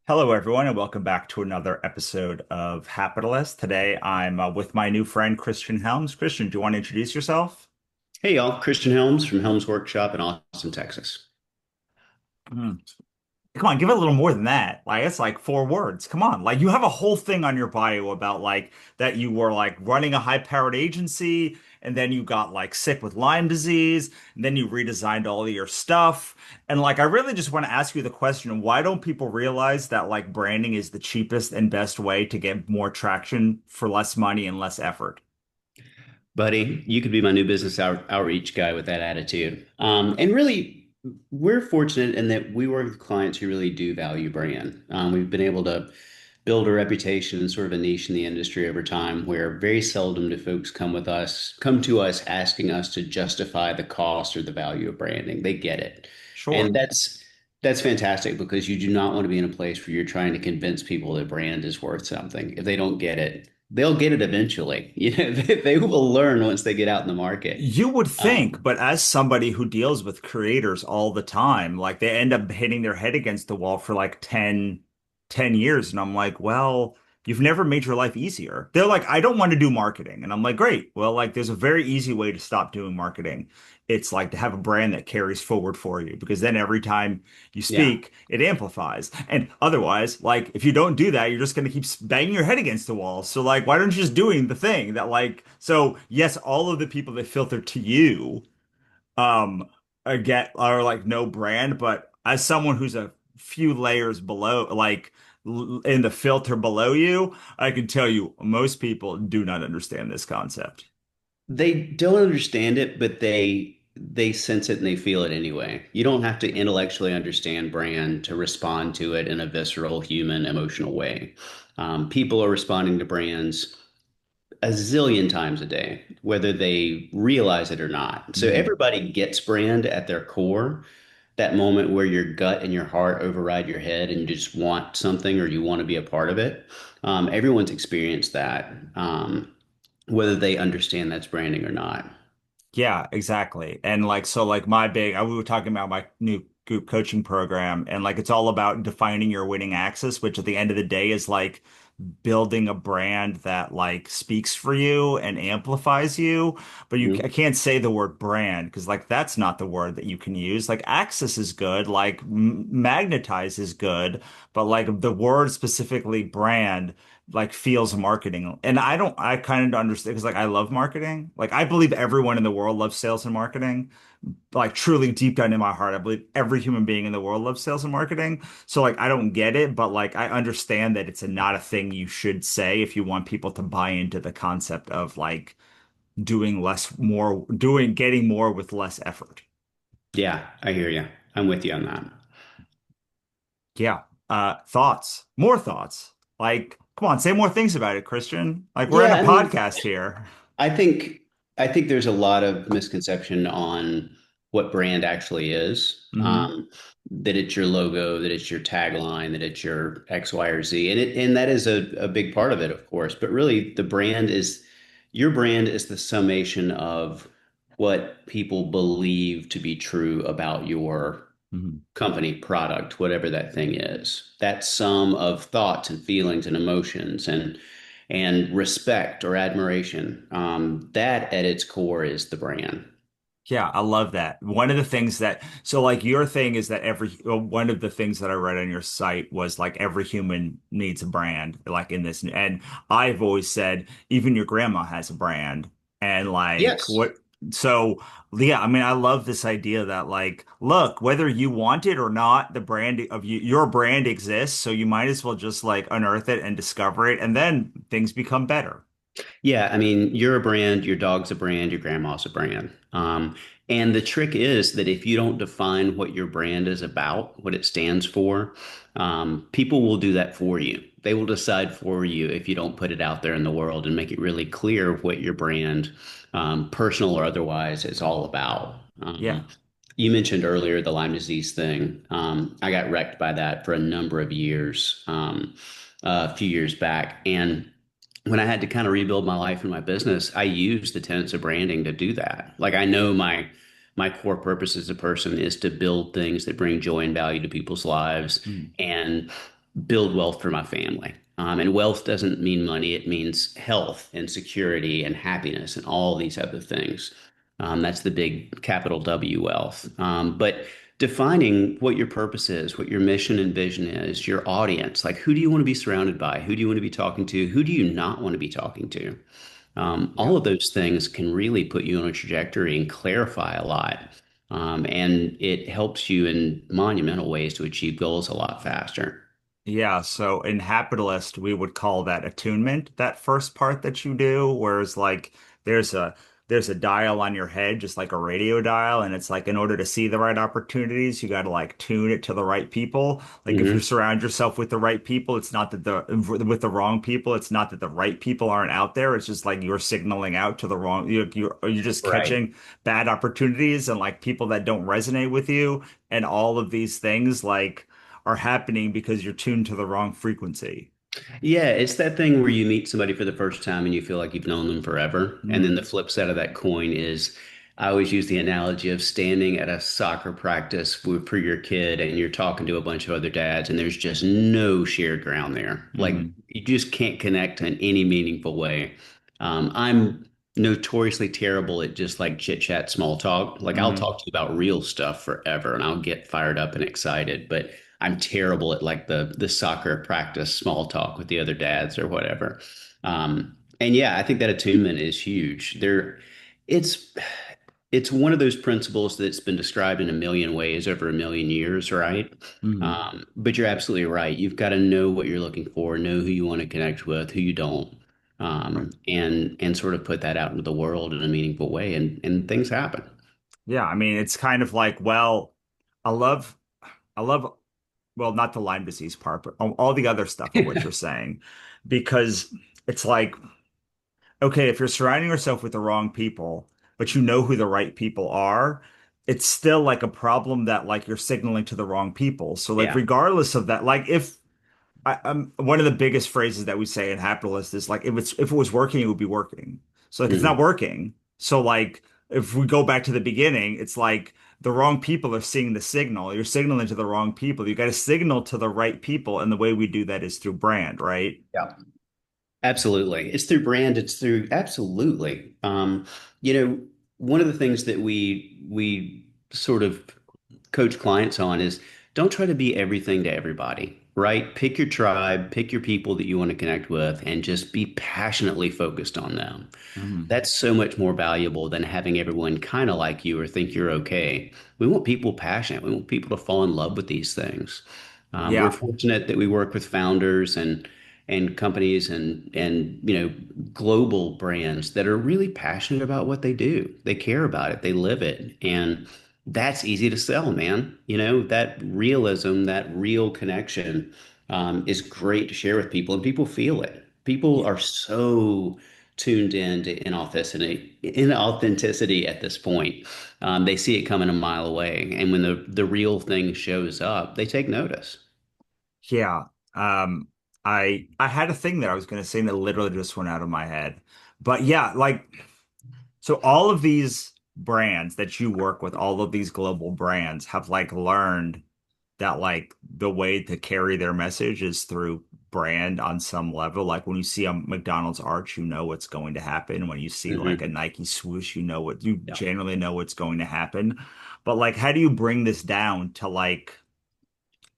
Hello, everyone, and welcome back to another episode of Hapitalist. Today, I'm with my new friend, Christian Helms. Christian, do you want to introduce yourself? Hey y'all, Christian Helms from Helms Workshop in Austin, Texas. Hmm. Come on, give it a little more than that. Like, it's like 4 words. Come on. Like, you have a whole thing on your bio about like that you were like running a high-powered agency, and then you got like sick with Lyme disease, and then you redesigned all of your stuff. And like, I really just want to ask you the question, why don't people realize that like branding is the cheapest and best way to get more traction for less money and less effort? Buddy, you could be my new business outreach guy with that attitude. And really, we're fortunate in that we work with clients who really do value brand. We've been able to build a reputation and sort of a niche in the industry over time where very seldom do folks come to us asking us to justify the cost or the value of branding. They get it. And Sure. that's fantastic because you do not want to be in a place where you're trying to convince people that brand is worth something. If they don't get it, they'll get it eventually. They will learn once they get out in the market. You would think, Um, but as somebody who deals with creators all the time, like they end up hitting their head against the wall for like 10 years. And I'm like, well, you've never made your life easier. They're like, I don't want to do marketing. And I'm like, great. Well, like there's a very easy way to stop doing marketing. It's like to have a brand that carries forward for you because then every time you yeah, speak, it amplifies. And otherwise, like if you don't do that, you're just going to keep banging your head against the wall. So like, why don't you just doing the thing that like, so yes, all of the people that filter to you, are like no brand, but as someone who's a few layers below, like in the filter below you, I can tell you most people do not understand this concept. they don't understand it, but they sense it and they feel it anyway. You don't have to intellectually understand brand to respond to it in a visceral, human, emotional way. People are responding to brands a zillion times a day, whether they realize it or not. So Mhm. everybody gets brand at their core. That moment where your gut and your heart override your head and you just want something or you want to be a part of it. Everyone's experienced that, whether they understand that's branding or not. Yeah, exactly. And like, so like we were talking about my new group coaching program, and like it's all about defining your winning axis, which at the end of the day is like building a brand that like speaks for you and amplifies you. But I Mhm. can't say the word brand because like that's not the word that you can use. Like axis is good, like magnetize is good, but like the word specifically brand like feels marketing. And I kind of understand because like I love marketing. Like I believe everyone in the world loves sales and marketing. Like truly deep down in my heart, I believe every human being in the world loves sales and marketing. So like I don't get it, but like I understand that it's not a thing you should say if you want people to buy into the concept of like getting more with less effort. Yeah, I hear you. I'm with you on that. Yeah. Thoughts. More thoughts. Like, come on, say more things about it, Christian. Like we're in Yeah, a I mean, podcast here. I think I think there's a lot of misconception on what brand actually is. Hmm. That it's your logo, that it's your tagline, that it's your X, Y, or Z, and that is a big part of it, of course. But really, the brand is your brand is the summation of what people believe to be true about your Hmm. company, product, whatever that thing is. That sum of thoughts and feelings and emotions and respect or admiration. That at its core is the brand. Yeah, I love that. One of the things that, so like your thing is that one of the things that I read on your site was like every human needs a brand, like in this. And I've always said, even your grandma has a brand. And like, Yes. what, so yeah, I mean, I love this idea that like, look, whether you want it or not, the brand of you, your brand exists. So you might as well just like unearth it and discover it. And then things become better. Yeah, I mean, you're a brand, your dog's a brand, your grandma's a brand. And the trick is that if you don't define what your brand is about, what it stands for, people will do that for you. They will decide for you if you don't put it out there in the world and make it really clear what your brand, personal or otherwise, is all about. Yeah. You mentioned earlier the Lyme disease thing. I got wrecked by that for a number of years, a few years back. And when I had to kind of rebuild my life and my business, I used the tenets of branding to do that. Like I know my core purpose as a person is to build things that bring joy and value to people's lives. Mm. And build wealth for my family. And wealth doesn't mean money, it means health and security and happiness and all these other things. That's the big capital W wealth. But defining what your purpose is, what your mission and vision is, your audience, like who do you want to be surrounded by? Who do you want to be talking to? Who do you not want to be talking to? All Yeah. of those things can really put you on a trajectory and clarify a lot. And it helps you in monumental ways to achieve goals a lot faster. Yeah, so in Hapitalist, we would call that attunement, that first part that you do, whereas like there's a there's a dial on your head, just like a radio dial, and it's like in order to see the right opportunities, you got to like tune it to the right people. Like if you Hmm. surround yourself with the right people, it's not that the with the wrong people, it's not that the right people aren't out there. It's just like you're signaling out to the wrong, you're just Right. catching bad opportunities and like people that don't resonate with you, and all of these things like are happening because you're tuned to the wrong frequency. Yeah, it's that thing where you meet somebody for the first time and you feel like you've known them forever. And then the Mm, flip side of that coin is I always use the analogy of standing at a soccer practice for your kid and you're talking to a bunch of other dads and there's just no shared ground there. Like mm, you just can't connect in any meaningful way. I'm notoriously terrible at just like chit chat, small talk. Like I'll mm. talk to you about real stuff forever and I'll get fired up and excited, but I'm terrible at like the soccer practice small talk with the other dads or whatever. And yeah, I think that attunement is huge. It's it's one of those principles that's been described in a million ways over a million years, right? Mm. But you're absolutely right. You've got to know what you're looking for, know who you want to connect with, who you don't, Right. and sort of put that out into the world in a meaningful way, and things happen. Yeah, I mean, it's kind of like, well, I love, I love, well, not the Lyme disease part, but all the other stuff of what you're saying, because it's like, okay, if you're surrounding yourself with the wrong people, but you know who the right people are, it's still like a problem that like you're signaling to the wrong people. So like, Yeah. regardless of that, like one of the biggest phrases that we say in Hapitalist is like if it was working, it would be working. So like it's not Mhm. working. So like if we go back to the beginning, it's like the wrong people are seeing the signal. You're signaling to the wrong people. You got to signal to the right people, and the way we do that is through brand, right? Yeah. Absolutely. It's through brand, it's through absolutely. You know, one of the things that we sort of coach clients on is don't try to be everything to everybody, right? Pick your tribe, pick your people that you want to connect with, and just be passionately focused on them. Mhm. That's so much more valuable than having everyone kind of like you or think you're okay. We want people passionate. We want people to fall in love with these things. We're Yeah. fortunate that we work with founders and companies and global brands that are really passionate about what they do. They care about it. They live it, and that's easy to sell, man. You know that realism, that real connection is great to share with people, and people feel it. People Y- are so tuned in to inauthenticity at this point. They see it coming a mile away, and when the real thing shows up, they take notice. Yeah. Um, I had a thing that I was going to say and it literally just went out of my head. But yeah, like so all of these brands that you work with, all of these global brands have like learned that like the way to carry their message is through brand on some level. Like when you see a McDonald's arch, you know what's going to happen. When you see like a Hmm. Nike swoosh, you know what you Yeah. generally know what's going to happen. But like, how do you bring this down to like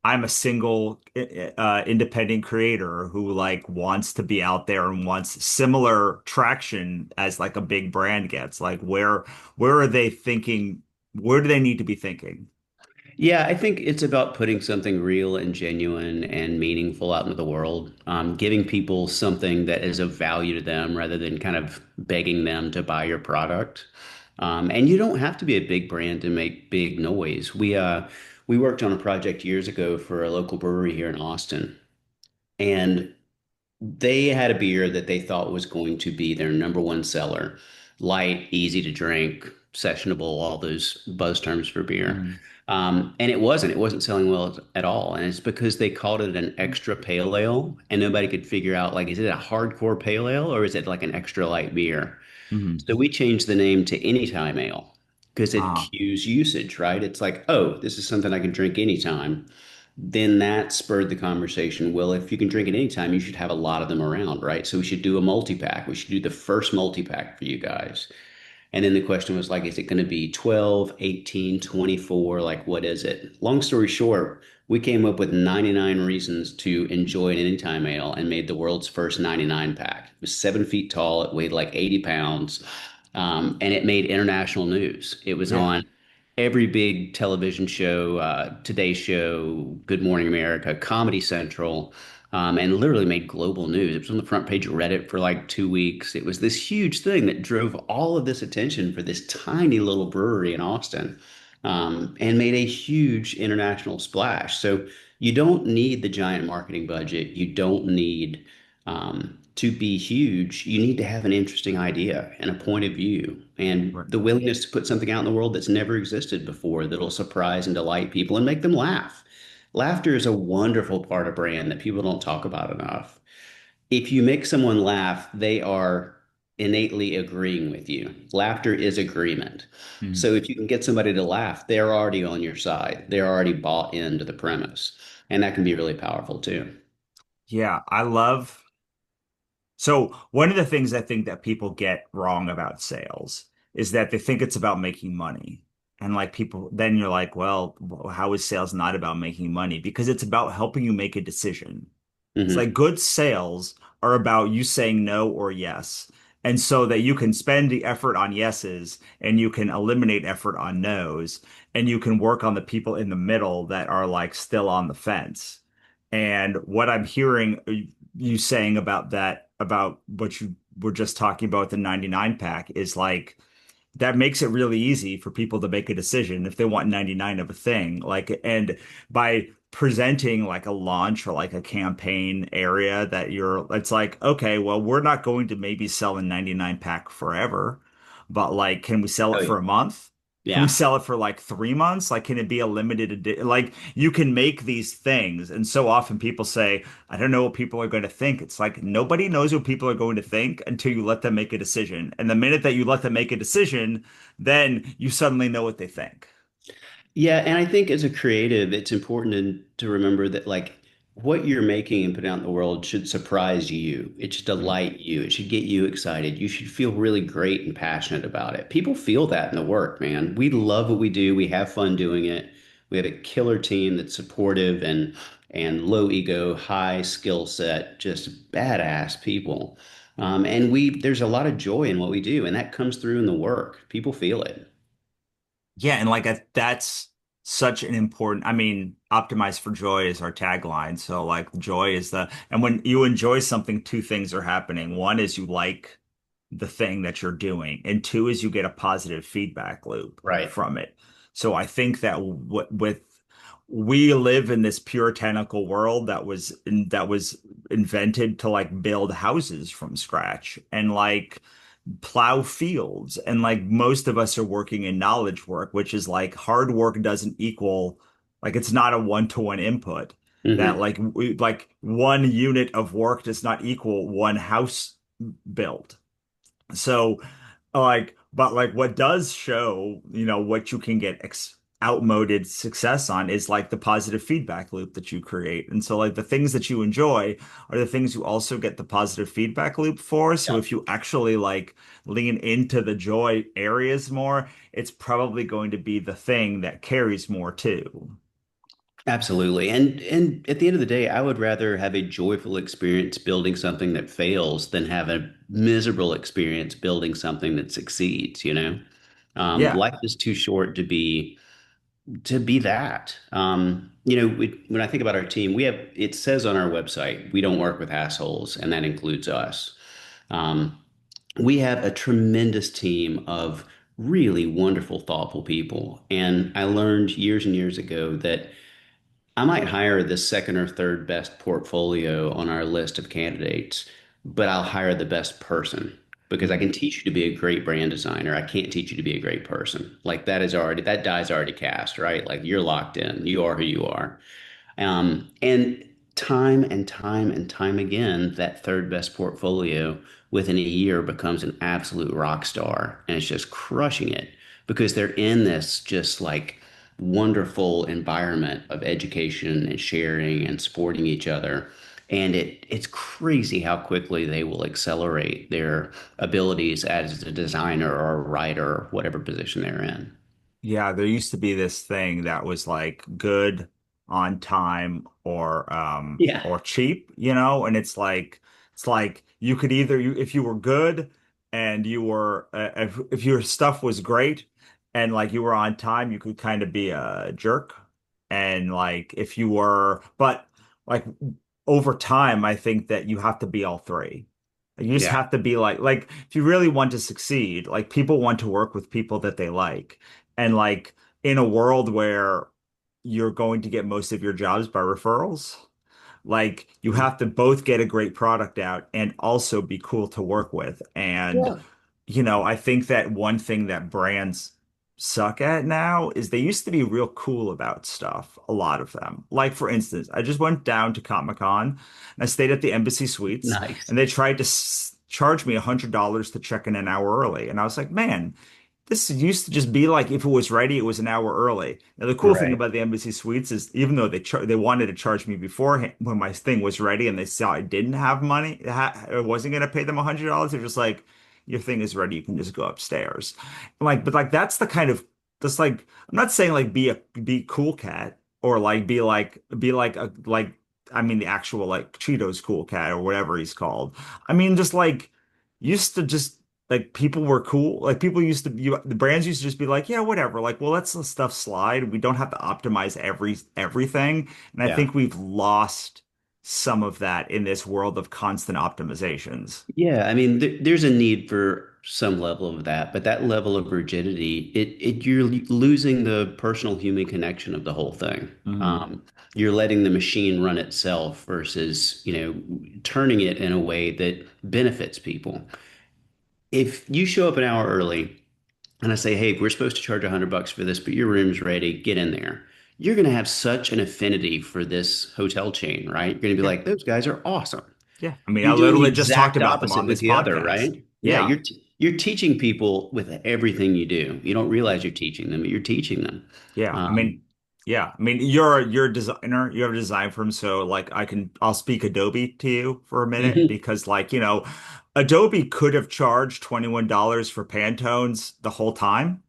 I'm a single independent creator who like wants to be out there and wants similar traction as like a big brand gets. Like where are they thinking? Where do they need to be thinking? Yeah, I think it's about putting something real and genuine and meaningful out into the world, giving people something that is of value to them rather than kind of begging them to buy your product. And you don't have to be a big brand to make big noise. We worked on a project years ago for a local brewery here in Austin, and they had a beer that they thought was going to be their number one seller. Light, easy to drink, sessionable, all those buzz terms for beer. Mm, And it wasn't. It wasn't selling well at all. And it's because they called it an extra pale ale, and nobody could figure out, like, is it a hardcore pale ale or is it like an extra light beer? mm, So we changed the name to Anytime Ale because it ah, cues usage, right? It's like, oh, this is something I can drink anytime. then that spurred the conversation. Well, if you can drink at any time, you should have a lot of them around, right? So we should do a multi-pack. We should do the first multi-pack for you guys. And then the question was like, is it going to be 12, 18, 24? Like, what is it? Long story short, we came up with 99 reasons to enjoy an anytime ale and made the world's first 99 pack. It was 7 feet tall. It weighed like 80 pounds. And it made international news. It was Yeah. on every big television show, Today Show, Good Morning America, Comedy Central, and literally made global news. It was on the front page of Reddit for like 2 weeks. It was this huge thing that drove all of this attention for this tiny little brewery in Austin, and made a huge international splash. So you don't need the giant marketing budget. You don't need to be huge. You need to have an interesting idea and a point of view and Right. the willingness to put something out in the world that's never existed before that'll surprise and delight people and make them laugh. Laughter is a wonderful part of brand that people don't talk about enough. If you make someone laugh, they are innately agreeing with you. Laughter is agreement. Mhm. So if you can get somebody to laugh, they're already on your side. They're already bought into the premise. And that can be really powerful too. Yeah, I love. So one of the things I think that people get wrong about sales is that they think it's about making money. And like people, then you're like, well, how is sales not about making money? Because it's about helping you make a decision. It's like Hmm. good sales are about you saying no or yes. And so that you can spend the effort on yeses and you can eliminate effort on nos and you can work on the people in the middle that are like still on the fence. And what I'm hearing you saying about that, about what you were just talking about, the 99 pack, is like that makes it really easy for people to make a decision if they want 99 of a thing. Like, and by presenting like a launch or like a campaign area that it's like, okay, well, we're not going to maybe sell a 99 pack forever, but like, can we sell Oh, it yeah. for a month? Can we Yeah. sell it for like 3 months? Like, can it be a limited edition? Like, you can make these things. And so often people say, I don't know what people are going to think. It's like nobody knows what people are going to think until you let them make a decision. And the minute that you let them make a decision, then you suddenly know what they think. Yeah, and I think as a creative, it's important to remember that like what you're making and putting out in the world should surprise you. It should delight you. It should get you excited. You should feel really great and passionate about it. People feel that in the work, man. We love what we do. We have fun doing it. We have a killer team that's supportive and low ego, high skill set, just badass people. And there's a lot of joy in what we do, and that comes through in the work. People feel it. Yeah, and like that's such an important, I mean, optimize for joy is our tagline. So like joy is and when you enjoy something, two things are happening. One is you like the thing that you're doing, and two is you get a positive feedback loop Right. from it. So I think that with we live in this puritanical world that was invented to like build houses from scratch and like plow fields. And like most of us are working in knowledge work, which is like hard work doesn't equal, like it's not a one-to-one input. That Hmm. like like one unit of work does not equal one house built. So, like, but like what does show, what you can get outmoded success on is like the positive feedback loop that you create. And so, like, the things that you enjoy are the things you also get the positive feedback loop for. So, if you actually like lean into the joy areas more, it's probably going to be the thing that carries more too. Absolutely. And at the end of the day, I would rather have a joyful experience building something that fails than have a miserable experience building something that succeeds, you know? Yeah. Life is too short to be that. When I think about our team, it says on our website, we don't work with assholes, and that includes us. Um, we have a tremendous team of really wonderful, thoughtful people. And I learned years and years ago that I might hire the second or third best portfolio on our list of candidates, but I'll hire the best person because I Mhm. can teach you to be a great brand designer. I can't teach you to be a great person. Like that die's already cast, right? Like you're locked in. You are who you are. And time and time and time again, that third best portfolio within a year becomes an absolute rock star and it's just crushing it because they're in this just like wonderful environment of education and sharing and supporting each other. And it's crazy how quickly they will accelerate their abilities as a designer or a writer or whatever position they're in. Yeah, there used to be this thing that was like good, on time, Yeah, or cheap, and it's like you could either if you were good and you were if your stuff was great and like you were on time, you could kind of be a jerk. And like if you were but like over time, I think that you have to be all three. You just yeah, have to be like if you really want to succeed, like people want to work with people that they like. And like in a world where you're going to get most of your jobs by referrals, like you have to both get a great product out and also be cool to work with. And yeah, I think that one thing that brands suck at now is they used to be real cool about stuff, a lot of them. Like for instance, I just went down to Comic-Con and I stayed at the Embassy Suites nice, and they tried to charge me $100 to check in an hour early. And I was like, man, this used to just be like if it was ready, it was an hour early. Now the cool thing right, about the Embassy Suites is even though they wanted to charge me beforehand when my thing was ready and they saw I didn't have money, I wasn't going to pay them $100. They're just like, your thing is ready, you can just go upstairs. But like that's like I'm not saying like be cool cat or like be like a like I mean the actual like Cheetos cool cat or whatever he's called. I mean just like used to just like people were cool. Like people used to the brands used to just be like, yeah, whatever. Like, well, let's let stuff slide. We don't have to optimize everything. And I yeah. think we've lost some of that in this world of constant optimizations. Yeah, I mean, there's a need for some level of that, but that level of rigidity, you're losing the personal human connection of the whole thing. Hmm. Um, you're letting the machine run itself versus, turning it in a way that benefits people. If you show up an hour early and I say, hey, we're supposed to charge $100 for this, but your room's ready, get in there. You're going to have such an affinity for this hotel chain, right? You're going to be Yeah. like, those guys are awesome. Yeah. I mean, I You're doing the literally just talked exact about them opposite on with this the other, podcast. right? Yeah, Yeah. you're teaching people with everything you do. You don't realize you're teaching them, but you're teaching them. Yeah. I Um, mean, yeah. I mean, you're a designer. You have a design firm, so like I'll speak Adobe to you for a minute mhm. because like, Adobe could have charged $21 for Pantones the whole time.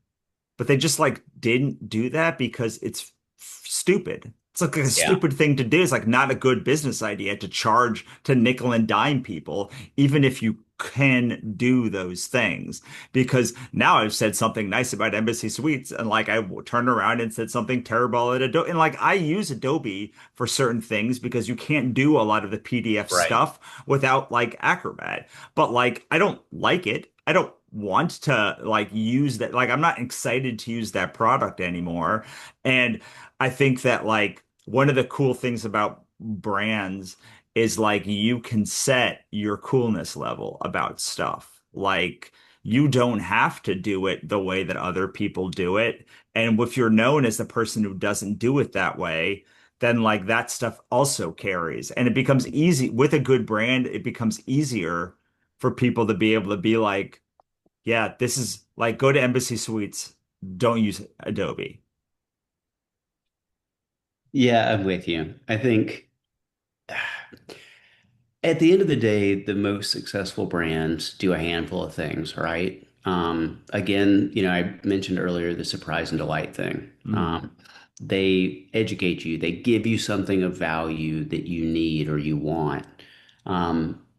But they just like didn't do that because it's stupid. It's like a Yeah, stupid thing to do. It's like not a good business idea to charge to nickel and dime people, even if you can do those things. Because now I've said something nice about Embassy Suites, and like I turned around and said something terrible at Adobe. And like I use Adobe for certain things because you can't do a lot of the PDF right. stuff without like Acrobat. But like I don't like it. I don't want to like use that. Like I'm not excited to use that product anymore. And I think that like one of the cool things about brands is like you can set your coolness level about stuff. Like you don't have to do it the way that other people do it. And if you're known as the person who doesn't do it that way, then like that stuff also carries. And it becomes easy with a good brand, it becomes easier for people to be able to be like, yeah, this is like go to Embassy Suites. Don't use Adobe. Yeah, I'm with you. I think at the end of the day, the most successful brands do a handful of things, right? Again, I mentioned earlier the surprise and delight thing. Hmm. They educate you, they give you something of value that you need or you want,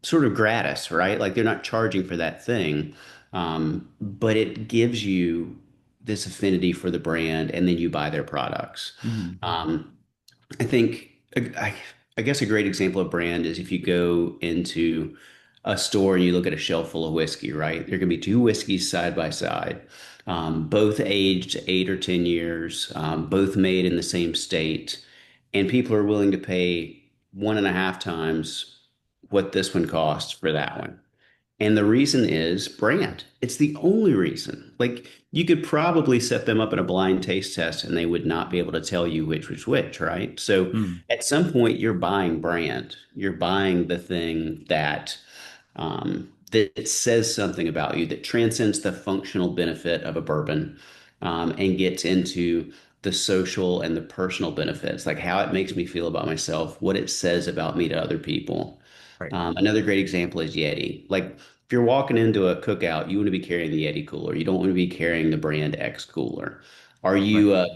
sort of gratis, right? Like they're not charging for that thing, but it gives you this affinity for the brand, and then you buy their products. Hmm. I think I guess a great example of brand is if you go into a store and you look at a shelf full of whiskey, right? There can be two whiskeys side by side, both aged 8 or 10 years, both made in the same state, and people are willing to pay 1.5 times what this one costs for that one. And the reason is brand. It's the only reason. Like you could probably set them up in a blind taste test and they would not be able to tell you which was which, right? So Hmm. at some point you're buying brand. You're buying the thing that says something about you that transcends the functional benefit of a bourbon, and gets into the social and the personal benefits, like how it makes me feel about myself, what it says about me to other people. Right. Another great example is Yeti. Like if you're walking into a cookout, you want to be carrying the Yeti cooler. You don't want to be carrying the brand X cooler. Are Right. you a,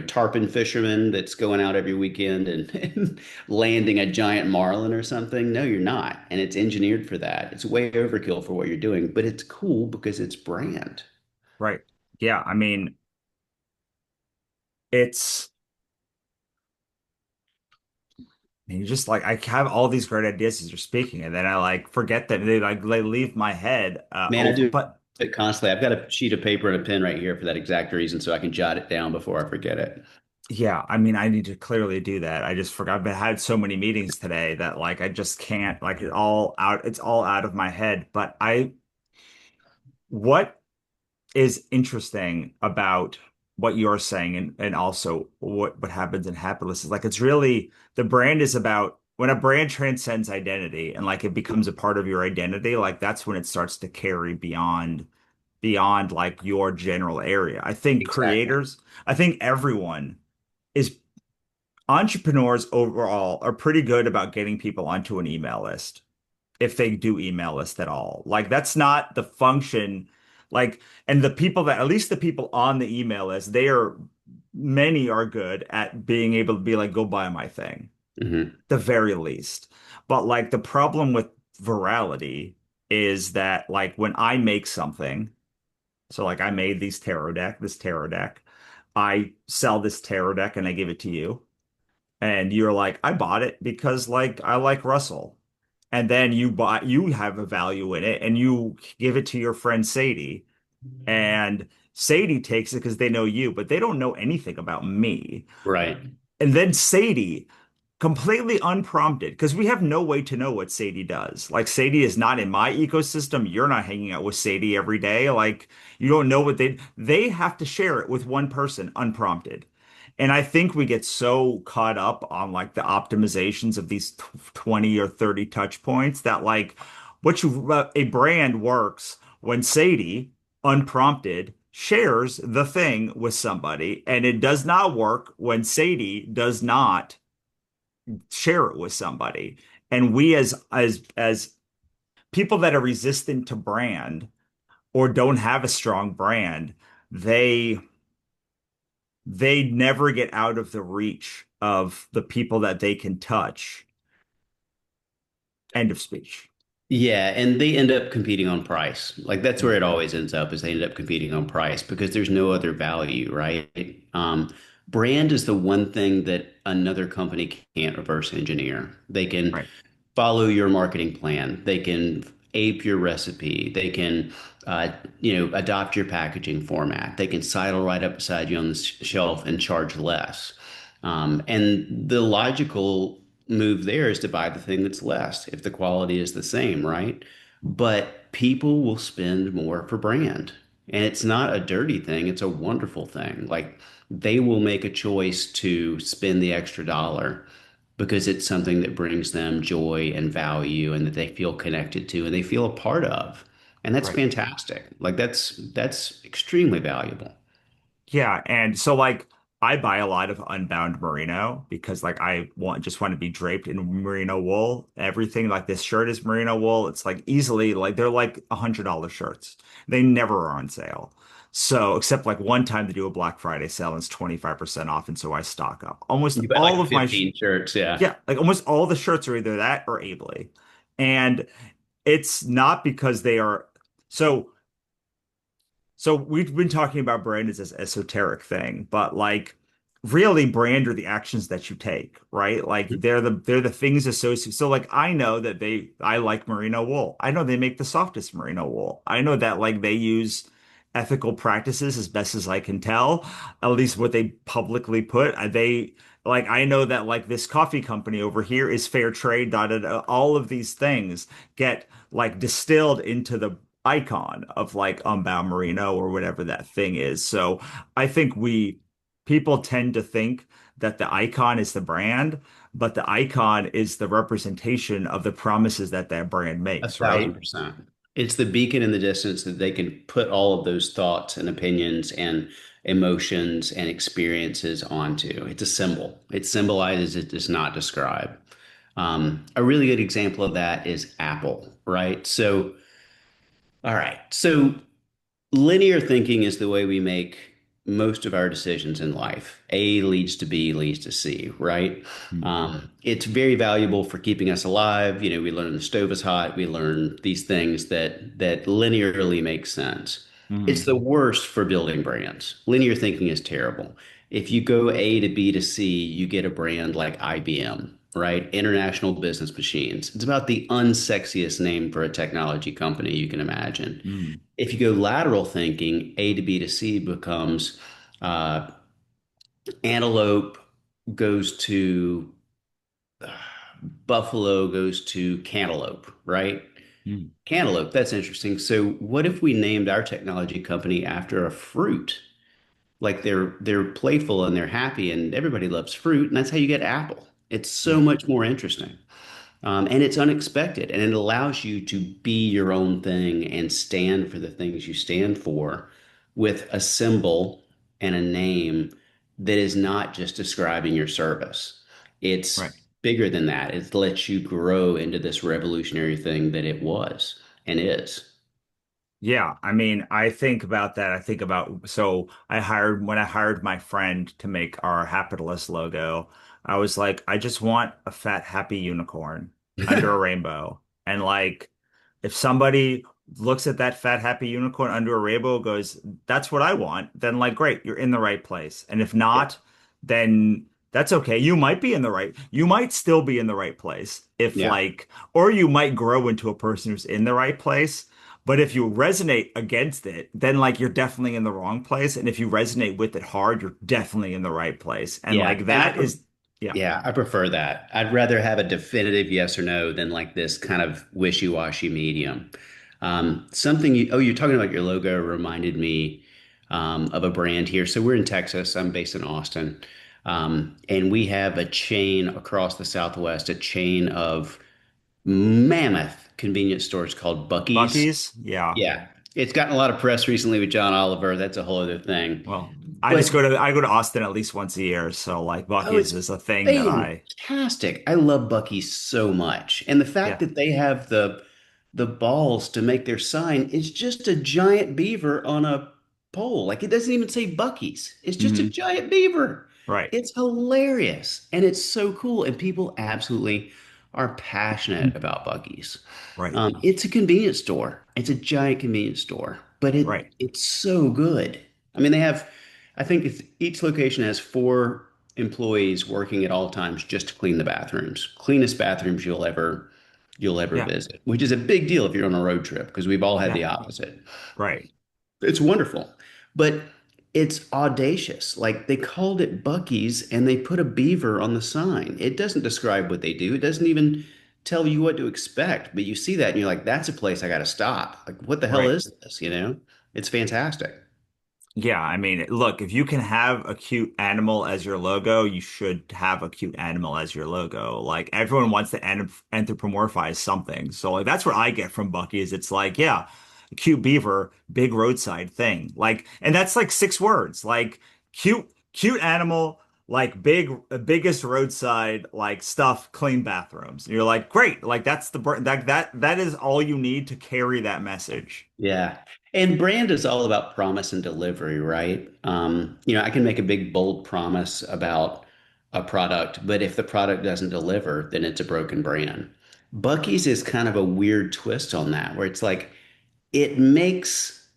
tarpon fisherman that's going out every weekend and, and landing a giant marlin or something? No, you're not. And it's engineered for that. It's way overkill for what you're doing, but it's cool because it's brand. Right. Yeah. I mean, it's you just like I have all these great ideas as you're speaking, and then I like forget that they leave my head Man, I over. do But it constantly. I've got a sheet of paper and a pen right here for that exact reason, so I can jot it down before I forget it. yeah, I mean, I need to clearly do that. I just forgot. I've been had so many meetings today that like I just can't like it all out. It's all out of my head. But what is interesting about what you're saying and also what happens in Hapitalist is like it's really the brand is about when a brand transcends identity and like it becomes a part of your identity, like that's when it starts to carry beyond like your general area. I think Exactly. creators, I think everyone is entrepreneurs overall are pretty good about getting people onto an email list if they do email list at all. Like that's not the function. Like, and the people that at least the people on the email list, they are many are good at being able to be like, go buy my thing, Hmm. the very least. But like the problem with virality is that like when I make something, so like I made this tarot deck, I sell this tarot deck and I give it to you. And you're like, I bought it because like I like Russell. And then you have a value in it and you give it to your friend Sadie. And Sadie takes it because they know you, but they don't know anything about me. Right. And then Sadie, completely unprompted, because we have no way to know what Sadie does. Like Sadie is not in my ecosystem. You're not hanging out with Sadie every day. Like you don't know what they have to share it with one person unprompted. And I think we get so caught up on like the optimizations of these 20 or 30 touch points that like a brand works when Sadie unprompted shares the thing with somebody, and it does not work when Sadie does not share it with somebody. And we as people that are resistant to brand or don't have a strong brand, they they never get out of the reach of the people that they can touch. End of speech. Yeah, and they end up competing on price. Like that's where it always ends up is they end up competing on price because there's no other value, right? Brand is the one thing that another company can't reverse engineer. They can Right, follow your marketing plan. They can ape your recipe. They can, adopt your packaging format. They can sidle right up beside you on the shelf and charge less. And the logical move there is to buy the thing that's less if the quality is the same, right? But people will spend more for brand. And it's not a dirty thing, it's a wonderful thing. Like they will make a choice to spend the extra dollar because it's something that brings them joy and value and that they feel connected to and they feel a part of. And that's right. fantastic. Like that's extremely valuable. Yeah, and so like I buy a lot of unbound merino because like I want to be draped in merino wool. Everything like this shirt is merino wool. It's like easily like they're like $100 shirts. They never are on sale. So except like one time they do a Black Friday sale and it's 25% off, and so I stock up. Almost You buy all like of my sh 15 shirts, yeah. yeah, like almost all the shirts are either that or Ably. And it's not because they are so so we've been talking about brand as this esoteric thing, but like really brand are the actions that you take, right? Like they're the things associated. So like I know that I like merino wool. I know they make the softest merino wool. I know that like they use ethical practices as best as I can tell, at least what they publicly put. They like I know that like this coffee company over here is fair trade, da, da, da. All of these things get like distilled into the icon of like Unbound Merino or whatever that thing is. So I think people tend to think that the icon is the brand, but the icon is the representation of the promises that that brand A makes, thousand right? percent. It's the beacon in the distance that they can put all of those thoughts and opinions and emotions and experiences onto. It's a symbol. It symbolizes, it does not describe. A really good example of that is Apple, right? So, all right. So linear thinking is the way we make most of our decisions in life. A leads to B leads to C, right? Mm, It's very valuable for keeping us alive. You know, we learn the stove is hot. We learn these things that linearly make sense. It's mm, the worst for building brands. Linear thinking is terrible. If you go A to B to C, you get a brand like IBM, right? International Business Machines. It's about the unsexiest name for a technology company you can imagine. mm, If you go lateral thinking, A to B to C becomes uh, antelope goes to buffalo goes to cantaloupe, right? mm. Cantaloupe, that's interesting. So what if we named our technology company after a fruit? Like they're playful and they're happy and everybody loves fruit, and that's how you get Apple. It's so Yeah, much more interesting. And it's unexpected and it allows you to be your own thing and stand for the things you stand for with a symbol and a name that is not just describing your service. right. It's bigger than that. It lets you grow into this revolutionary thing that it was and is. Yeah, I mean, I think about that. I think about so I hired my friend to make our Hapitalist logo, I was like, I just want a fat happy unicorn under a rainbow. And like if somebody looks at that fat happy unicorn under a rainbow goes, that's what I want, then like great, you're in the right place. And if Yeah. not, then that's okay. You might still be in the right place if Yeah. like, or you might grow into a person who's in the right place. But if you resonate against it, then like you're definitely in the wrong place. And if you resonate with it hard, you're definitely in the right place. And Yeah. like And that is, yeah, yeah, I prefer that. I'd rather have a definitive yes or no than like this kind of wishy-washy medium. You're talking about your logo reminded me of a brand here. So we're in Texas. I'm based in Austin. And we have a chain across the Southwest, a chain of mammoth convenience stores called Bucky's. Bucky's, yeah. Yeah. It's gotten a lot of press recently with John Oliver. That's a whole other thing. Well, But I go to Austin at least once a year. So like oh, Bucky's it's is a thing that I, fantastic. I love Bucky so much. And the fact yeah. that they have the balls to make their sign is just a giant beaver on a pole. Like it doesn't even say Bucky's. It's just a Hmm. giant beaver. Right. It's hilarious and it's so cool. And people absolutely are passionate about Bucky's. Right. It's a convenience store. It's a giant convenience store, but Right. it's so good. I mean, I think each location has four employees working at all times just to clean the bathrooms. Cleanest bathrooms you'll ever Yeah. visit, which is a big deal if you're on a road trip because we've all had Yeah. the opposite. Right. It's wonderful, but it's audacious. Like they called it Bucky's and they put a beaver on the sign. It doesn't describe what they do. It doesn't even tell you what to expect. But you see that and you're like, that's a place I got to stop. Like, what the hell Right. is this? You know, it's fantastic. Yeah, I mean, look, if you can have a cute animal as your logo, you should have a cute animal as your logo. Like everyone wants to anthropomorphize something. So like that's what I get from Bucky is it's like, yeah, a cute beaver, big roadside thing. Like, and that's like 6 words. Like cute animal, like biggest roadside like stuff, clean bathrooms. And you're like, great. Like that's that is all you need to carry that message. Yeah. And brand is all about promise and delivery, right? I can make a big, bold promise about a product, but if the product doesn't deliver, then it's a broken brand. Bucky's is kind of a weird twist on that, where it's like it makes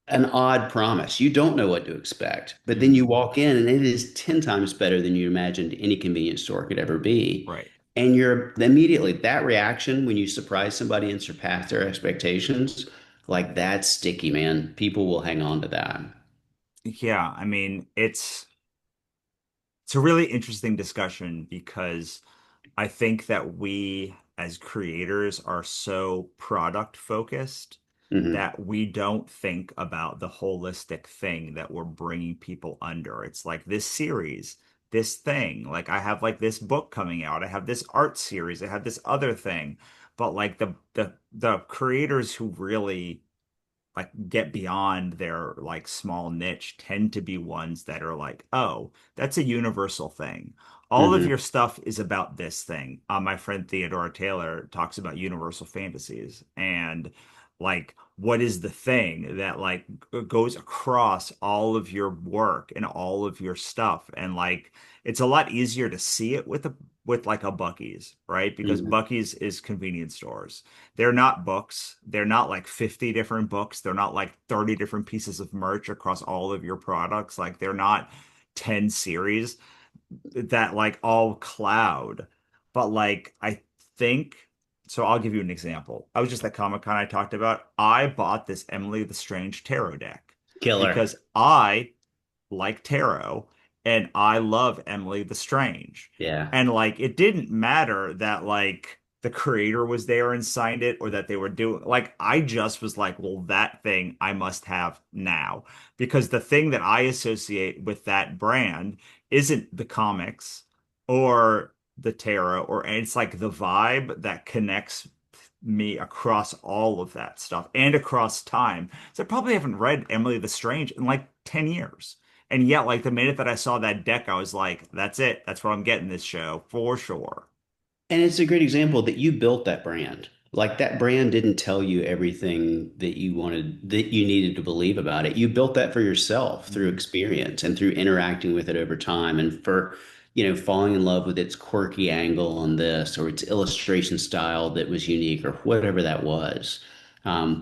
an odd promise. You don't know what to expect, but then Mm, you walk in and it is 10 times better than you imagined any convenience store could ever be. right. And you're immediately that reaction when you surprise somebody and surpass their expectations, like that's sticky, man. People will hang on to that. Yeah, I mean, it's a really interesting discussion because I think that we as creators are so product focused Hmm. that we don't think about the holistic thing that we're bringing people under. It's like this series, this thing. Like I have like this book coming out. I have this art series. I have this other thing. But like the creators who really like get beyond their like small niche tend to be ones that are like, oh, that's a universal thing. All of Hmm. your stuff is about this thing. My friend Theodora Taylor talks about universal fantasies and like what is the thing that like goes across all of your work and all of your stuff. And like it's a lot easier to see it with like a Buc-ee's, right? Because Hmm. Buc-ee's is convenience stores. They're not books. They're not like 50 different books. They're not like 30 different pieces of merch across all of your products. Like they're not 10 series that like all cloud. But like I think so I'll give you an example. I was just at Comic-Con I talked about. I bought this Emily the Strange tarot deck Killer. because I like tarot and I love Emily the Strange. Yeah. And like it didn't matter that like the creator was there and signed it or that they were doing like I just was like, well, that thing I must have now because the thing that I associate with that brand isn't the comics or the tarot or and it's like the vibe that connects me across all of that stuff and across time. So I probably haven't read Emily the Strange in like 10 years. And yet, like the minute that I saw that deck, I was like, that's it. That's what I'm getting this show for sure. And it's a great example that you built that brand. Like that brand didn't tell you everything that you wanted, that you needed to believe about it. You built that for yourself through Mhm. experience and through interacting with it over time and for, falling in love with its quirky angle on this or its illustration style that was unique or whatever that was,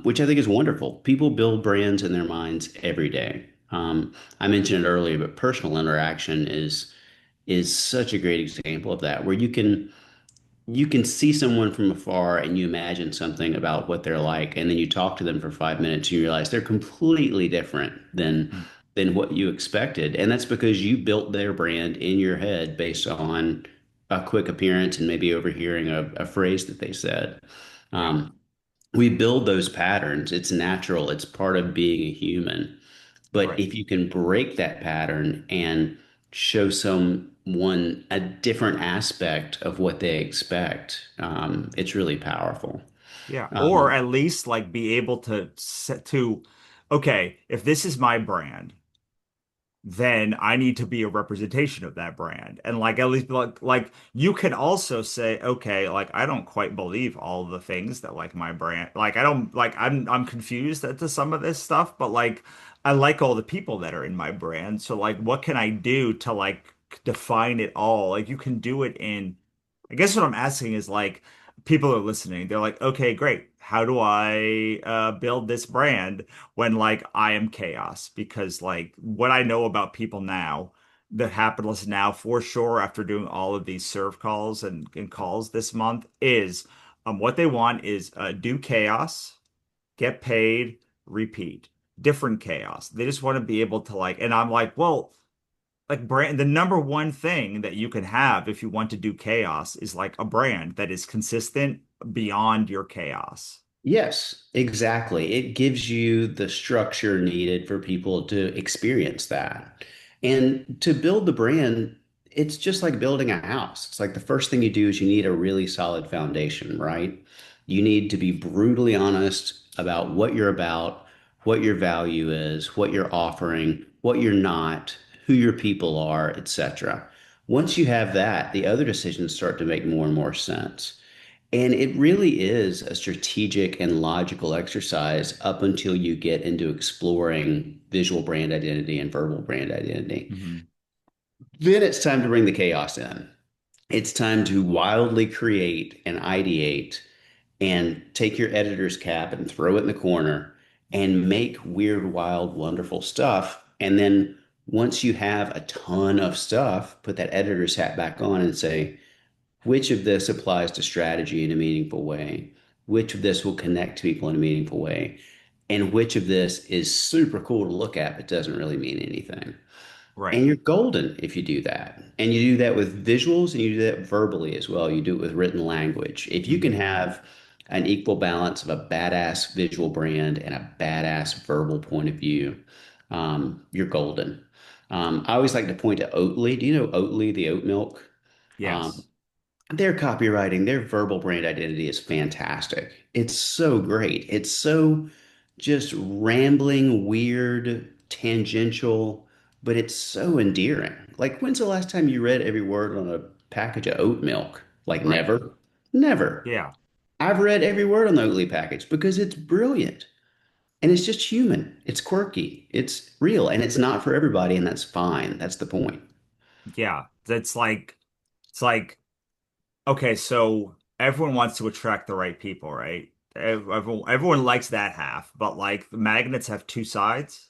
which I think is wonderful. People build brands in their minds every day. I mentioned it earlier, but personal interaction is such a great example of that, where you can see someone from afar and you imagine something about what they're like, and then you talk to them for 5 minutes and you realize they're completely different than what you expected. And that's because you built their brand in your head based on a quick appearance and maybe overhearing a phrase that they said. Yeah, Um, we build those patterns. It's natural. It's part of being a human. But right. if you can break that pattern and show someone a different aspect of what they expect, it's really powerful. Yeah. Or Um, at least like be able to set to, okay, if this is my brand, then I need to be a representation of that brand. And like at least like you can also say, okay, like I don't quite believe all the things that like my brand like I don't like I'm confused as to some of this stuff, but like I like all the people that are in my brand. So like what can I do to like define it all? Like you can do it in I guess what I'm asking is like people are listening. They're like, okay, great. How do I build this brand? When like I am chaos because like what I know about people now, the Hapitalist now for sure after doing all of these serve calls and calls this month is what they want is do chaos, get paid, repeat, different chaos. They just want to be able to like, and I'm like, well, like brand, the number one thing that you can have if you want to do chaos is like a brand that is consistent beyond your chaos. Yes, exactly. It gives you the structure needed for people to experience that. And to build the brand, it's just like building a house. It's like the first thing you do is you need a really solid foundation, right? You need to be brutally honest about what you're about, what your value is, what you're offering, what you're not, who your people are, etc. Once you have that, the other decisions start to make more and more sense. And it really is a strategic and logical exercise up until you get into exploring visual brand identity and verbal brand identity. Mhm. Then it's time to bring the chaos in. It's time to wildly create and ideate and take your editor's cap and throw it in the corner and make weird, wild, wonderful stuff. And then once you have a ton of stuff, put that editor's hat back on and say, which of this applies to strategy in a meaningful way? Which of this will connect to people in a meaningful way? And which of this is super cool to look at, but doesn't really mean anything? And Right. you're golden if you do that. And you do that with visuals and you do that verbally as well. You do it with written language. If you can Mhm. have an equal balance of a badass visual brand and a badass verbal point of view, you're golden. I always like to point to Oatly. Do you know Oatly, the oat milk? Um, Yes. their copywriting, their verbal brand identity is fantastic. It's so great. It's so just rambling, weird, tangential, but it's so endearing. Like, when's the last time you read every word on a package of oat milk? Like, Right. never? Never. Yeah. I've read every word on the Oatly package because it's brilliant and it's just human. It's quirky. It's real and it's not for everybody, and that's fine. That's the point. Yeah. It's like, okay, so everyone wants to attract the right people, right? Everyone likes that half, but like the magnets have two sides.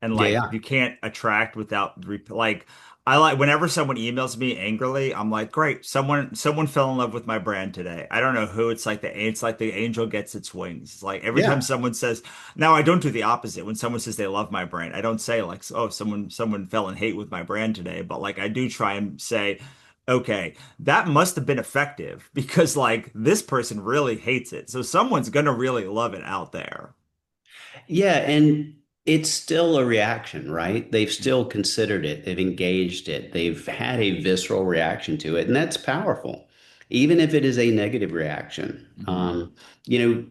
And Yeah, like yeah. you can't attract without like I like whenever someone emails me angrily, I'm like, great, someone fell in love with my brand today. I don't know who. It's like the angel gets its wings. It's like every time Yeah. someone says, now I don't do the opposite. When someone says they love my brand, I don't say like, oh, someone fell in hate with my brand today, but like I do try and say, okay, that must have been effective because like this person really hates it. So someone's gonna really love it out there. Yeah, and it's still a reaction, right? They've still considered it, they've engaged it, they've had a visceral reaction to it, and that's powerful, even if it is a negative reaction. Mhm. You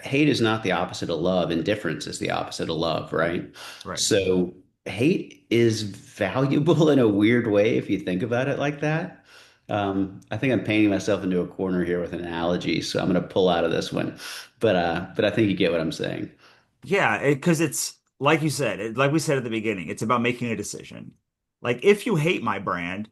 hate is not the opposite of love, indifference is the opposite of love, right? Right. So hate is valuable in a weird way if you think about it like that. I think I'm painting myself into a corner here with an analogy, so I'm going to pull out of this one. But I think you get what I'm saying. Yeah, because it's like you said, like we said at the beginning, it's about making a decision. Like, if you hate my brand,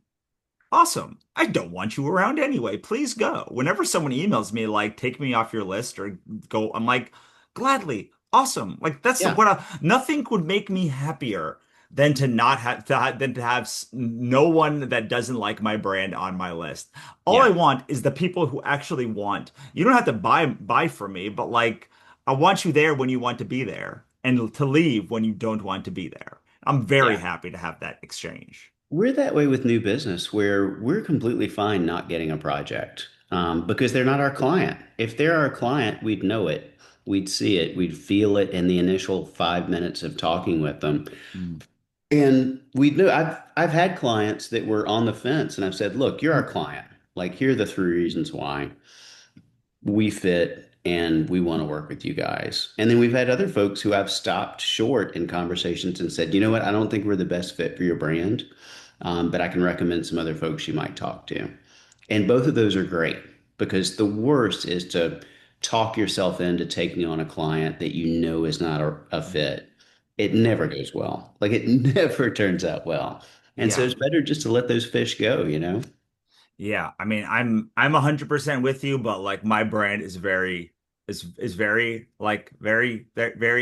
awesome. I don't want you around anyway. Please go. Whenever someone emails me, like, take me off your list or go, I'm like, gladly. Awesome. Like, Yeah. nothing would make me happier than to not have than to have no one that doesn't like my brand on my list. All I Yeah. want is the people who actually want. You don't have to buy from me, but like, I want you there when you want to be there and to leave when you don't want to be there. I'm very Yeah. happy to have that exchange. We're that way with new business where we're completely fine not getting a project because they're not our client. If they're our client, we'd know it. We'd see it. We'd feel it in the initial 5 minutes of talking with them. Mm. And we knew I've had clients that were on the fence and I've said, look, you're our client. Like, here are the three reasons why we fit and we want to work with you guys. And then we've had other folks who have stopped short in conversations and said, you know what, I don't think we're the best fit for your brand, but I can recommend some other folks you might talk to. And both of those are great because the worst is to talk yourself into taking on a client that you know is not a fit. It never Yeah. goes well. Like, it never turns out well. And so Yeah. it's better just to let those fish go, you know? Yeah. I mean, I'm 100% with you, but like my brand is very like very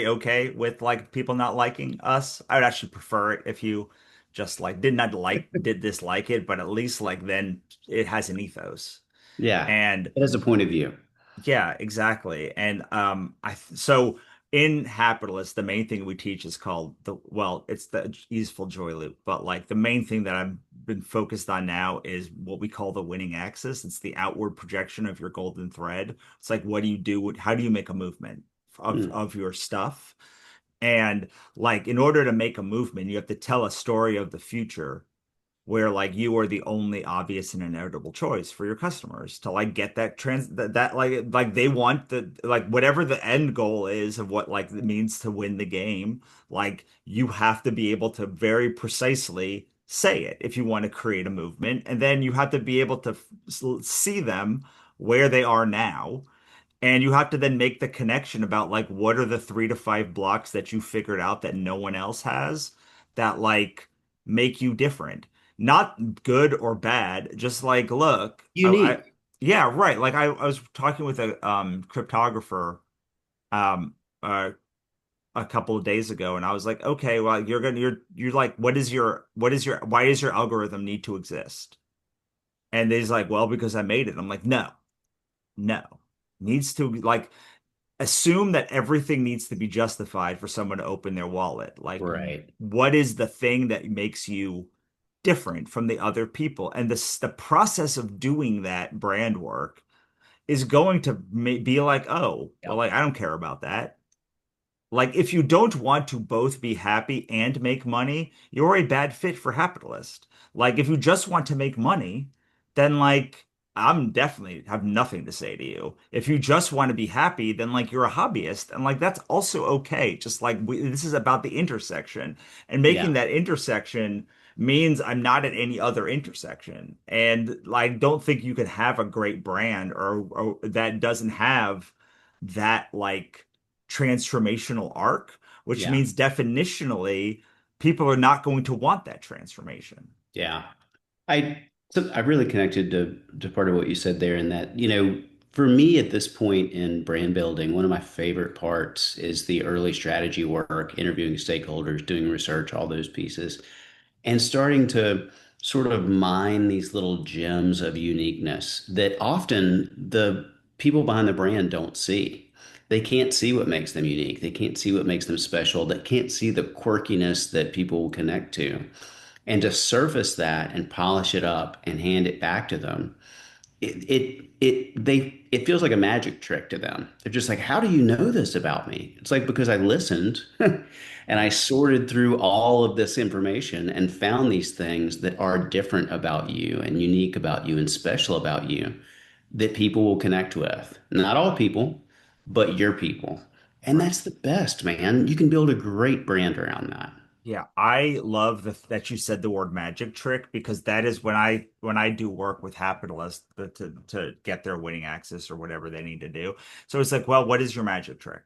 okay with like people not liking us. I would actually prefer it if you just like did dislike it, but at least like then it has an ethos. Yeah. And It has a point of view. yeah, exactly. And so in Hapitalist, the main thing we teach is called it's the easeful joy loop. But like the main thing that I've been focused on now is what we call the winning axis. It's the outward projection of your golden thread. It's like what do you do? How do you make a movement Hmm. of your stuff? And like in order to make a movement, you have to tell a story of the future where like you are the only obvious and inevitable choice for your customers to like get that like they want the like whatever the end goal is of what like it means to win the game, like you have to be able to very precisely say it if you want to create a movement, and then you have to be able to see them where they are now, and you have to then make the connection about like what are the 3 to 5 blocks that you figured out that no one else has that like make you different. Not good or bad, just like look, Unique. yeah, right. Like I was talking with a cryptographer um uh a couple of days ago, and I was like, okay, well you're like why does your algorithm need to exist? And he's like, well, because I made it. I'm like, no, no. Needs to like assume that everything needs to be justified for someone to open their wallet. Like, Right. what is the thing that makes you different from the other people? And the process of doing that brand work is going to be like, oh, well, Yep. like I don't care about that. Like, if you don't want to both be happy and make money, you're a bad fit for Hapitalist. Like, if you just want to make money, then like I'm definitely have nothing to say to you. If you just want to be happy, then like you're a hobbyist, and like that's also okay. Just like this is about the intersection, and making Yeah. that intersection means I'm not at any other intersection. And like, don't think you could have a great brand or that doesn't have that like transformational arc, which Yeah. means definitionally people are not going to want that transformation. Yeah. I really connected to part of what you said there in that, for me at this point in brand building, one of my favorite parts is the early strategy work, interviewing stakeholders, doing research, all those pieces, and starting to sort of mine these little gems of uniqueness that often the people behind the brand don't see. They can't see what makes them unique. They can't see what makes them special. They can't see the quirkiness that people will connect to. And to surface that and polish it up and hand it back to them, it feels like a magic trick to them. They're just like, how do you know this about me? It's like because I listened and I sorted through all of this information and found these things that are different about you and unique about you and special about you that people will connect with. Not all people, but your people. And Right. that's the best, man. You can build a great brand around that. Yeah, I love that you said the word magic trick because that is when I do work with Hapitalist to get their winning access or whatever they need to do. So it's like, well, what is your magic trick?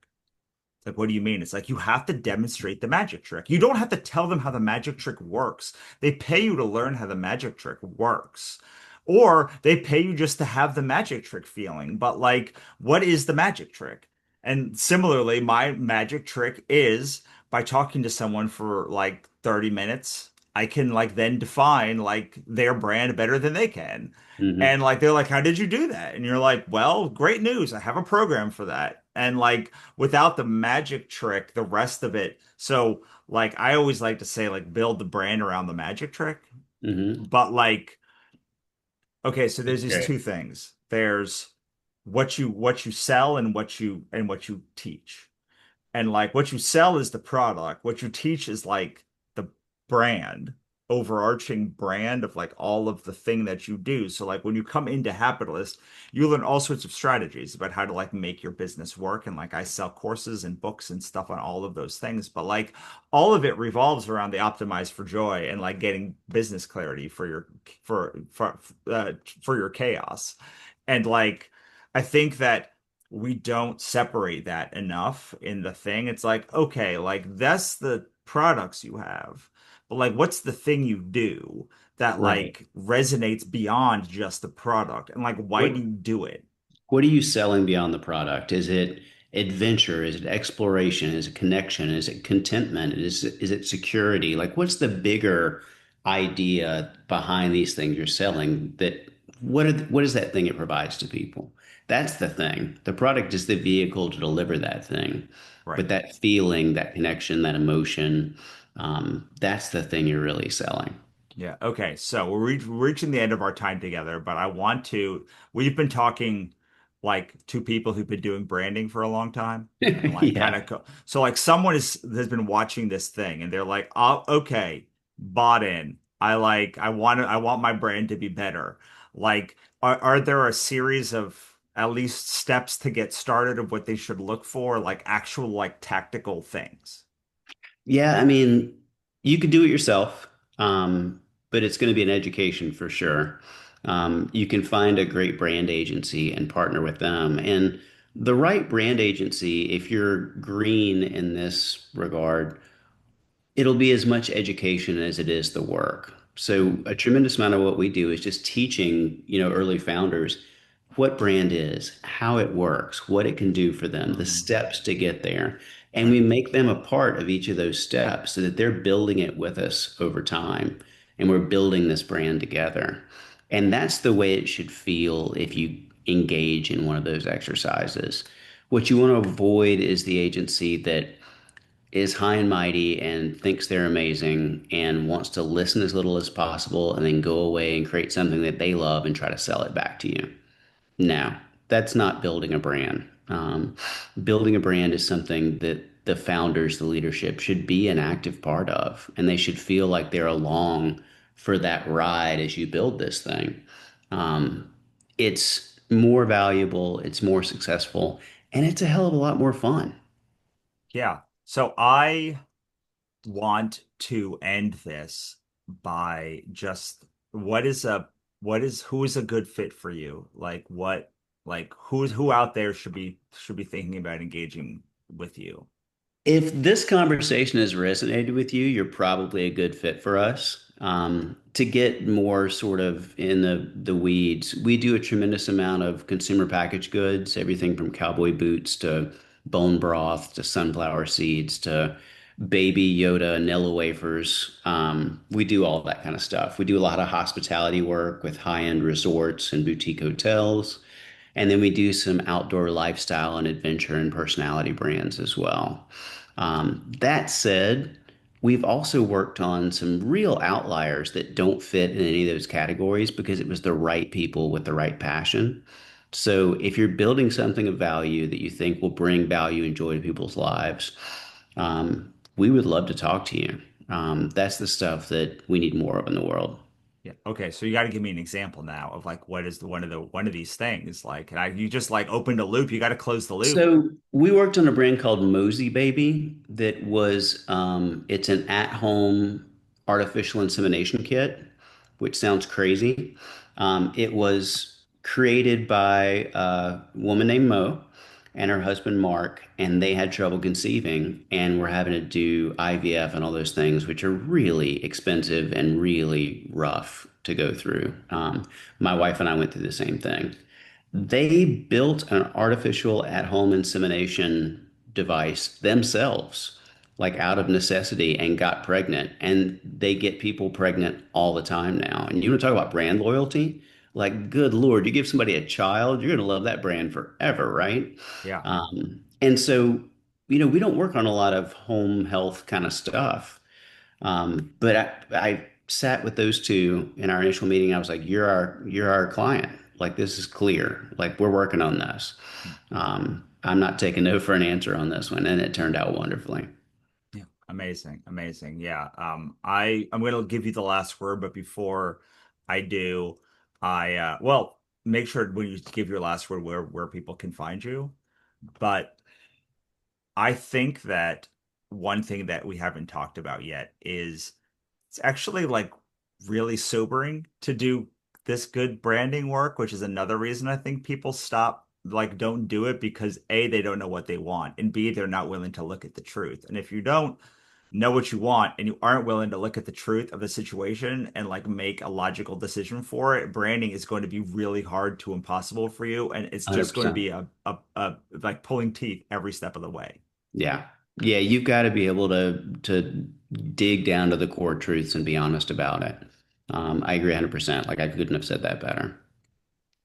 Like, what do you mean? It's like you have to demonstrate the magic trick. You don't have to tell them how the magic trick works. They pay you to learn how the magic trick works. Or they pay you just to have the magic trick feeling. But like, what is the magic trick? And similarly, my magic trick is by talking to someone for like 30 minutes, I can like then define like their brand better than they can. And Hmm. like they're like, how did you do that? And you're like, well, great news. I have a program for that. And like without the magic trick, the rest of it. So like I always like to say like build the brand around the magic trick. Hmm. But like okay, so there's these Okay. two things. There's what you sell and what you teach. And like what you sell is the product. What you teach is like the brand, overarching brand of like all of the thing that you do. So like when you come into Hapitalist, you learn all sorts of strategies about how to like make your business work. And like I sell courses and books and stuff on all of those things. But like all of it revolves around the optimize for joy and like getting business clarity for your chaos. And like I think that we don't separate that enough in the thing. It's like, okay, like that's the products you have, but like what's the thing you do that Right. like resonates beyond just the product? And like why What do you do it? What are you selling beyond the product? Is it adventure? Is it exploration? Is it connection? Is it contentment? Is it security? Like, what's the bigger idea behind these things you're selling? What is that thing it provides to people? That's the thing. The product is the vehicle to deliver that thing. Right. But that feeling, that connection, that emotion, that's the thing you're really selling. Yeah. Okay. So we're reaching the end of our time together, but we've been talking like two people who've been doing branding for a long time and like kind Yeah. of, so like someone has been watching this thing and they're like, oh, okay, bought in. I want my brand to be better. Like, are there a series of at least steps to get started of what they should look for, like actual like tactical things? Yeah, I mean, you could do it yourself, but it's going to be an education for sure. You can find a great brand agency and partner with them. And the right brand agency, if you're green in this regard, it'll be as much education as it is the work. So a tremendous amount of what we do is just teaching, early founders what brand is, how it works, what it can do for them, the Hmm. steps to get there. And Right. we make them a part of each of those steps so that they're building it with us over time. And we're building this brand together. And that's the way it should feel if you engage in one of those exercises. What you want to avoid is the agency that is high and mighty and thinks they're amazing and wants to listen as little as possible and then go away and create something that they love and try to sell it back to you. No, that's not building a brand. Building a brand is something that the founders, the leadership should be an active part of, and they should feel like they're along for that ride as you build this thing. Um, it's more valuable, it's more successful, and it's a hell of a lot more fun. Yeah. So I want to end this by just what is a who is a good fit for you? Who out there should be thinking about engaging with you? If this conversation has resonated with you, you're probably a good fit for us. To get more sort of in the weeds, we do a tremendous amount of consumer packaged goods, everything from cowboy boots to bone broth to sunflower seeds to baby Yoda Nilla wafers. We do all that kind of stuff. We do a lot of hospitality work with high-end resorts and boutique hotels. And then we do some outdoor lifestyle and adventure and personality brands as well. That said, we've also worked on some real outliers that don't fit in any of those categories because it was the right people with the right passion. So if you're building something of value that you think will bring value and joy to people's lives, we would love to talk to you. That's the stuff that we need more of in the world. Yeah. Okay. So you got to give me an example now of like what is the one of these things like, and you just like opened a loop. You got to close the loop. So we worked on a brand called Mosey Baby that was it's an at-home artificial insemination kit, which sounds crazy. It was created by a woman named Mo and her husband Mark, and they had trouble conceiving and were having to do IVF and all those things, which are really expensive and really rough to go through. My wife and I went through the same thing. They built an artificial at-home insemination device themselves, like out of necessity, and got pregnant. And they get people pregnant all the time now. And you want to talk about brand loyalty? Like, good Lord, you give somebody a child, you're going to love that brand forever, right? Yeah. And so, we don't work on a lot of home health kind of stuff. But I sat with those two in our initial meeting. I was like, you're our client. Like this is clear. Like we're working on this. I'm not taking no for an answer on this one, and it turned out wonderfully. Yeah. Amazing. Amazing. Yeah. I'm going to give you the last word, but before I do, make sure when you give your last word where people can find you. But I think that one thing that we haven't talked about yet is it's actually like really sobering to do this good branding work, which is another reason I think people stop, like, don't do it because A, they don't know what they want, and B, they're not willing to look at the truth. And if you don't know what you want and you aren't willing to look at the truth of the situation and like make a logical decision for it, branding is going to be really hard to impossible for you. And it's just going to 100%. be a like pulling teeth every step of the way. Yeah. Yeah, you've got to be able to dig down to the core truths and be honest about it. I agree 100%. Like I couldn't have said that better.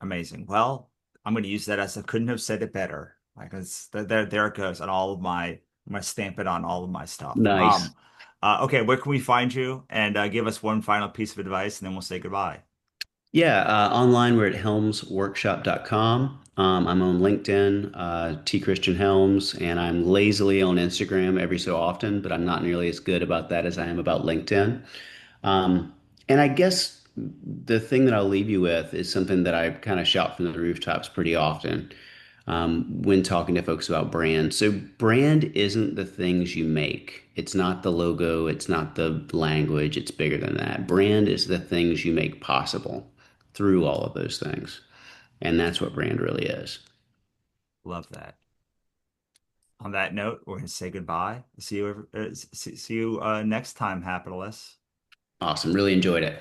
Amazing. Well, I'm going to use that as I couldn't have said it better. Like it's there it goes on all of my stamp it on all of my stuff. Nice. Okay, where can we find you? And give us one final piece of advice, and then we'll say goodbye. Yeah, online we're at helmsworkshop.com. I'm on LinkedIn, T Christian Helms, and I'm lazily on Instagram every so often, but I'm not nearly as good about that as I am about LinkedIn. Um, and I guess the thing that I'll leave you with is something that I kind of shout from the rooftops pretty often when talking to folks about brand. So, brand isn't the things you make. It's not the logo, it's not the language, it's bigger than that. Brand is the things you make possible through all of those things. And that's what brand really is. Love that. On that note, we're going to say goodbye. See you next time, Hapitalist. Awesome. Really enjoyed it.